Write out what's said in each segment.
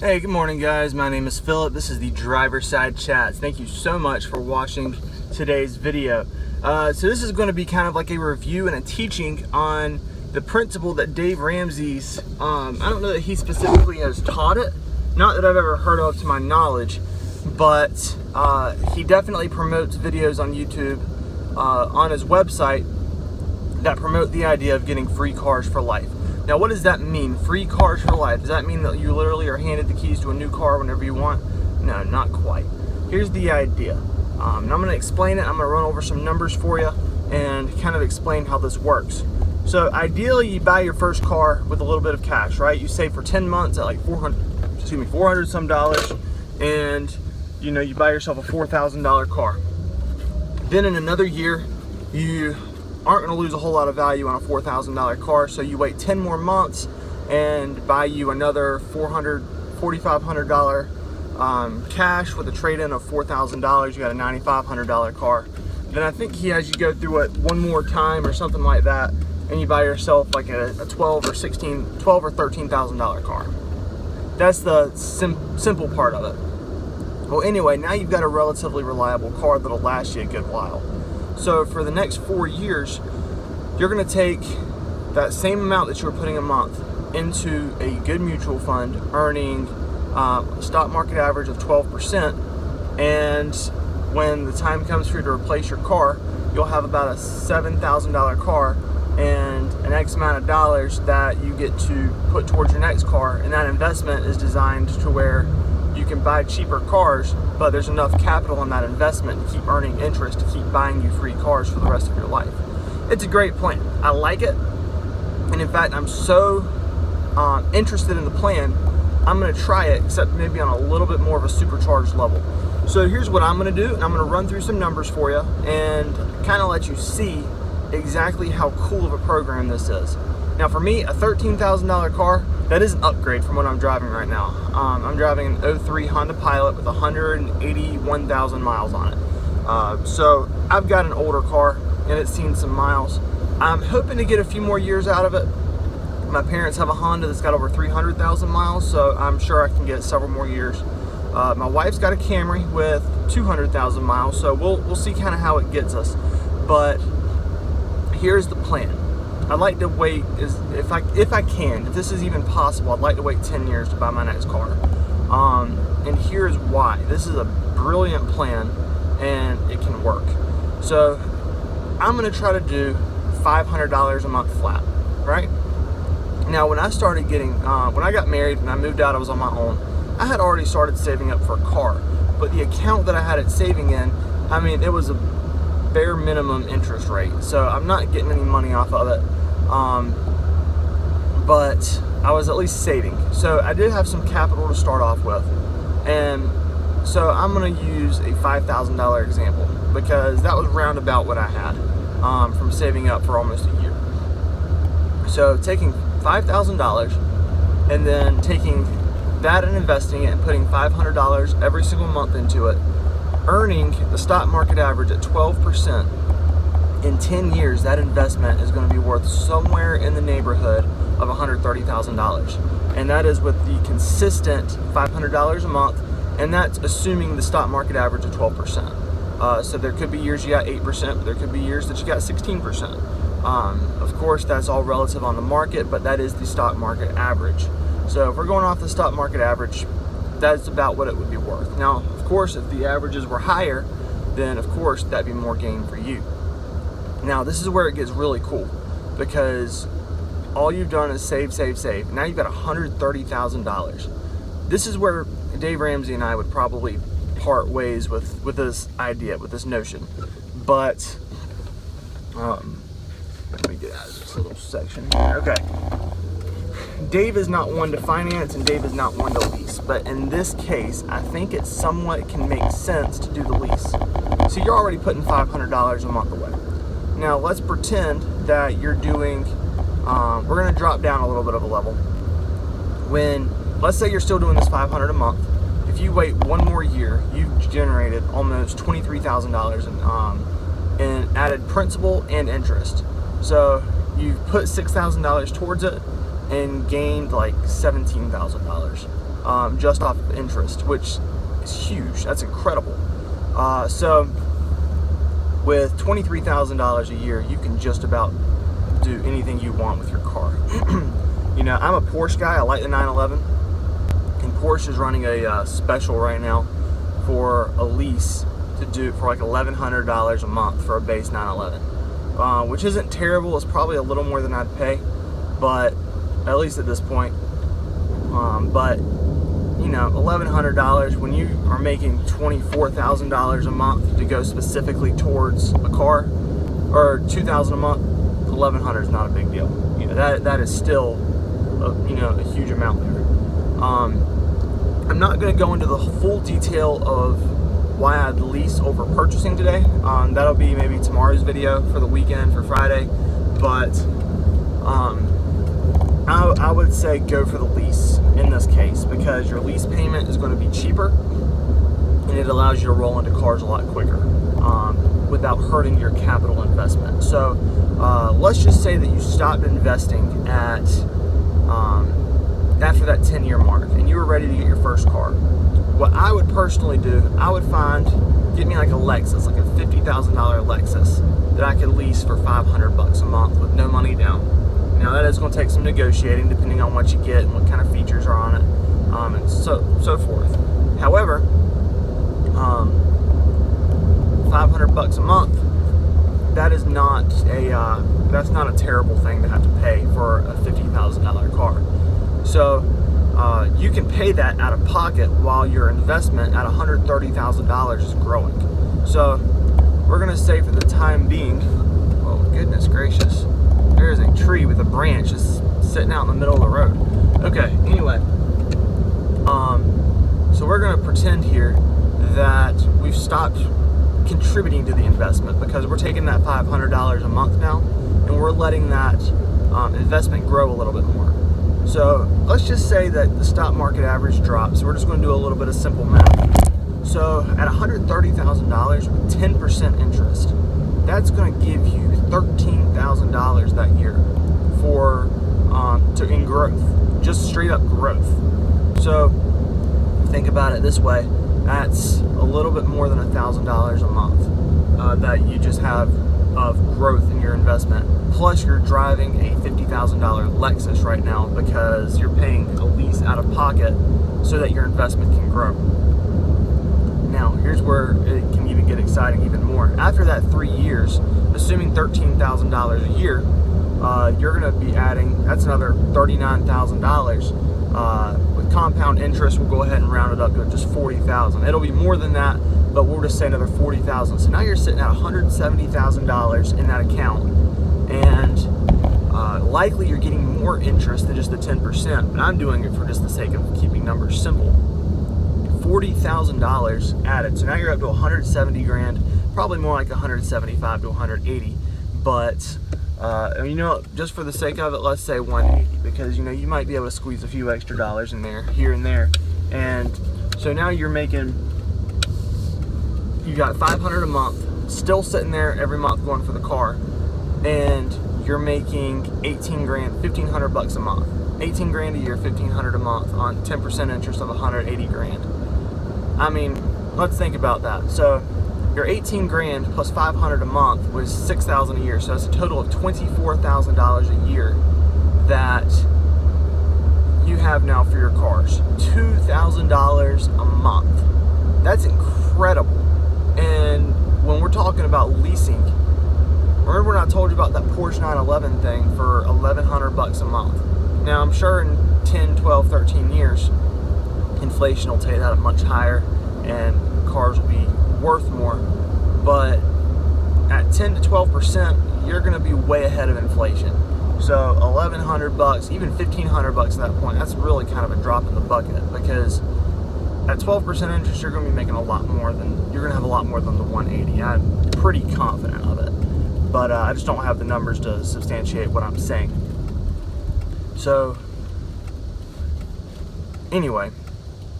Hey, good morning guys. My name is Philip. This is the Driver Side Chats. Thank you so much for watching today's video. So this is going to be kind of like a review and a teaching on the principle that Dave Ramsey's, I don't know that he specifically has taught it, not that I've ever heard of to my knowledge, but he definitely promotes videos on YouTube, on his website, that promote the idea of getting free cars for life. Now, what does that mean? Free cars for life. Does that mean that you literally are handed the keys to a new car whenever you want? No, not quite. Here's the idea. And I'm going to explain it. I'm going to run over some numbers for you and kind of explain how this works. So ideally, you buy your first car with a little bit of cash, right? You save for 10 months at like 400 some dollars, and you know, you buy yourself a $4,000 car. Then in another year, you aren't going to lose a whole lot of value on a $4,000 car, so you wait 10 more months and buy you another $4,500 cash with a trade-in of $4,000. You got a $9,500 car. Then I think he has you go through it one more time or something like that, and you buy yourself like a $12,000 or $13,000 car. That's the simple part of it. Well, anyway, now you've got a relatively reliable car that'll last you a good while. So for the next 4 years, you're going to take that same amount that you were putting a month into a good mutual fund, earning a stock market average of 12%. And when the time comes for you to replace your car, you'll have about a $7,000 car and an X amount of dollars that you get to put towards your next car. And that investment is designed to where you can buy cheaper cars, but there's enough capital in that investment to keep earning interest, to keep buying you free cars for the rest of your life. It's a great plan. I like it. And in fact, I'm so interested in the plan, I'm going to try it, except maybe on a little bit more of a supercharged level. So here's what I'm going to do. I'm going to run through some numbers for you and kind of let you see exactly how cool of a program this is. Now for me, a $13,000 car, that is an upgrade from what I'm driving right now. I'm driving an 03 Honda Pilot with 181,000 miles on it. So I've got an older car and it's seen some miles. I'm hoping to get a few more years out of it. My parents have a Honda that's got over 300,000 miles, so I'm sure I can get several more years. My wife's got a Camry with 200,000 miles, so we'll see kind of how it gets us. But here's the plan. I'd like to wait, if I can, if this is even possible, I'd like to wait 10 years to buy my next car. And here's why. This is a brilliant plan and it can work. So I'm gonna try to do $500 a month flat, right? Now when I started getting, when I got married and I moved out, I was on my own. I had already started saving up for a car, but the account that I had it saving in, I mean, it was a bare minimum interest rate. So I'm not getting any money off of it. But I was at least saving. So I did have some capital to start off with. And so I'm going to use a $5,000 example because that was roundabout what I had from saving up for almost a year. So taking $5,000 and then taking that and investing it and putting $500 every single month into it, earning the stock market average at 12%, in 10 years, that investment is going to be worth somewhere in the neighborhood of $130,000. And that is with the consistent $500 a month, and that's assuming the stock market average of 12%. So there could be years you got 8%, but there could be years that you got 16%. Of course, that's all relative on the market, but that is the stock market average. So if we're going off the stock market average, that's about what it would be worth. Now, of course, if the averages were higher, then of course that'd be more gain for you. Now this is where it gets really cool, because all you've done is save. Now you've got $130,000. This is where Dave Ramsey and I would probably part ways with this idea, with this notion. But let me get out of this little section here. Okay. Dave is not one to finance and Dave is not one to lease, but in this case, I think it somewhat can make sense to do the lease. So you're already putting $500 a month away. Now let's pretend that you're doing, we're gonna drop down a little bit of a level. Let's say you're still doing this $500 a month. If you wait one more year, you've generated almost $23,000 in added principal and interest. So you've put $6,000 towards it and gained like $17,000. just off of interest, which is huge. That's incredible. So with $23,000 a year, you can just about do anything you want with your car. You know, I'm a Porsche guy. I like the 911, and Porsche is running a special right now for a lease to do for like $1,100 a month for a base 911, which isn't terrible. It's probably a little more than I'd pay, but at least at this point. But you know, $1,100 when you are making $24,000 a month to go specifically towards a car, or $2,000 a month, $1,100 is not a big deal. You know, that is still a huge amount there. I'm not going to go into the full detail of why I'd lease over purchasing today. That'll be maybe tomorrow's video for the weekend, for Friday. But I would say go for the lease in this case, because your lease payment is going to be cheaper, and it allows you to roll into cars a lot quicker without hurting your capital investment. So let's just say that you stopped investing at after that 10-year mark, and you were ready to get your first car. What I would personally do, I would get me like a Lexus, like a $50,000 Lexus that I could lease for $500 a month with no money down. Now that is going to take some negotiating depending on what you get and what kind of features are on it, and so forth. However, $500 a month, that's not a terrible thing to have to pay for a $50,000 car. So you can pay that out of pocket while your investment at $130,000 is growing. So we're going to say for the time being, oh goodness gracious, there's a tree with a branch just sitting out in the middle of the road. Okay, anyway, so we're going to pretend here that we've stopped contributing to the investment, because we're taking that $500 a month now, and we're letting that investment grow a little bit more. So let's just say that the stock market average drops. So we're just going to do a little bit of simple math. So at $130,000 with 10% interest, that's going to give you $13,000 that year in growth, just straight up growth. So think about it this way: that's a little bit more than $1,000 a month that you just have of growth in your investment. Plus, you're driving a $50,000 Lexus right now because you're paying a lease out of pocket so that your investment can grow. Now, here's where it can even get exciting even more. After that 3 years, assuming $13,000 a year, you're going to be adding, that's another $39,000. With compound interest, we'll go ahead and round it up to just $40,000. It'll be more than that, but we'll just say another $40,000. So now you're sitting at $170,000 in that account, and likely you're getting more interest than just the 10%, but I'm doing it for just the sake of keeping numbers simple. $40,000 added, so now you're up to 170 grand, probably more like 175 to 180, but just for the sake of it, let's say 180, because you might be able to squeeze a few extra dollars in there, here and there. And so now you got $500 a month still sitting there every month going for the car, and you're making 18 grand, $1,500 a month, 18 grand a year, $1,500 a month on 10% interest of 180 grand. I mean, let's think about that. So your 18 grand plus 500 a month was 6,000 a year. So that's a total of $24,000 a year that you have now for your cars. $2,000 a month. That's incredible. And when we're talking about leasing, remember when I told you about that Porsche 911 thing for $1,100 a month? Now I'm sure in 10, 12, 13 years, inflation will take that up much higher and cars will be worth more, but at 10 to 12%, you're going to be way ahead of inflation. So $1,100, even $1,500 at that point, that's really kind of a drop in the bucket, because at 12% interest, you're going to be making a lot more than, you're going to have a lot more than the 180. I'm pretty confident of it, but I just don't have the numbers to substantiate what I'm saying. So anyway,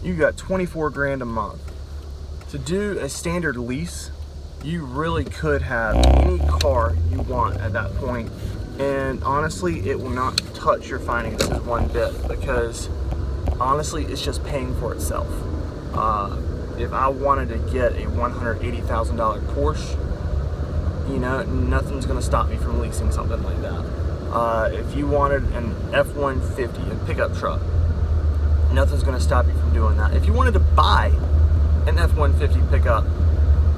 you got 24 grand a month. To do a standard lease, you really could have any car you want at that point, and honestly, it will not touch your finances one bit, because honestly, it's just paying for itself. If I wanted to get a $180,000 Porsche, you know, nothing's going to stop me from leasing something like that. If you wanted an F-150, a pickup truck, nothing's going to stop you from doing that. If you wanted to buy an F-150 pickup,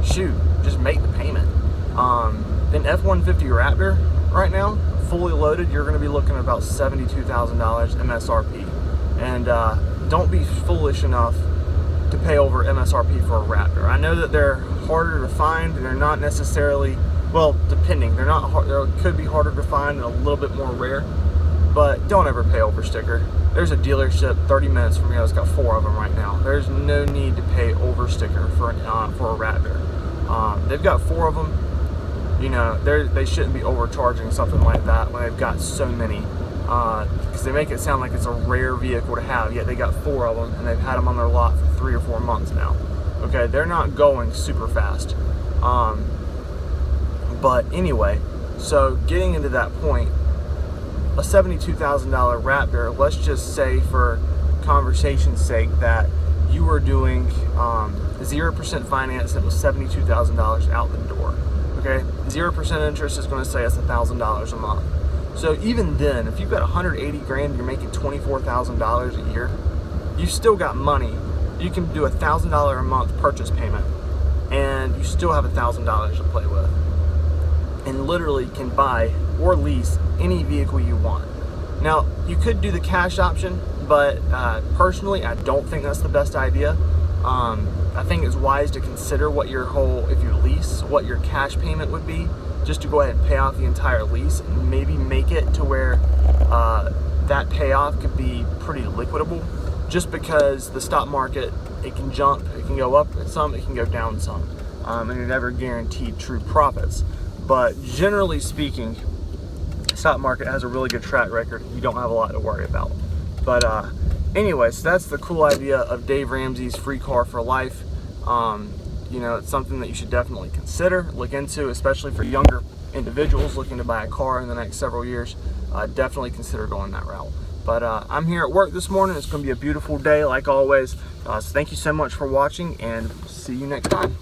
shoot, just make the payment. An F-150 Raptor right now, fully loaded, you're going to be looking at about $72,000 MSRP. And don't be foolish enough to pay over MSRP for a Raptor. I know that they're harder to find, and they're not necessarily, well, depending, they're not hard, they could be harder to find and a little bit more rare, but don't ever pay over sticker. There's a dealership 30 minutes from here that's got 4 of them right now. There's no need to pay over sticker for a Raptor. They've got 4 of them. You know, they shouldn't be overcharging something like that when they've got so many, because they make it sound like it's a rare vehicle to have, yet they got 4 of them and they've had them on their lot for 3 or 4 months now. Okay, they're not going super fast. But anyway, so getting into that point, a $72,000 Raptor, let's just say for conversation's sake that you were doing 0% finance and it was $72,000 out the door. Okay, 0% interest is going to say it's $1,000 a month. So even then, if you've got 180 grand, you're making $24,000 a year, you've still got money. You can do $1,000 a month purchase payment, and you still have $1,000 to play with, and literally can buy or lease any vehicle you want. Now, you could do the cash option, but personally, I don't think that's the best idea. I think it's wise to consider what your if you lease, what your cash payment would be, just to go ahead and pay off the entire lease, and maybe make it to where that payoff could be pretty liquidable, just because the stock market, it can jump, it can go up some, it can go down some, and you're never guaranteed true profits. But generally speaking, the stock market has a really good track record. You don't have a lot to worry about. But anyways, that's the cool idea of Dave Ramsey's free car for life. You know, it's something that you should definitely consider, look into, especially for younger individuals looking to buy a car in the next several years. Definitely consider going that route. But I'm here at work this morning. It's going to be a beautiful day like always. So thank you so much for watching, and see you next time.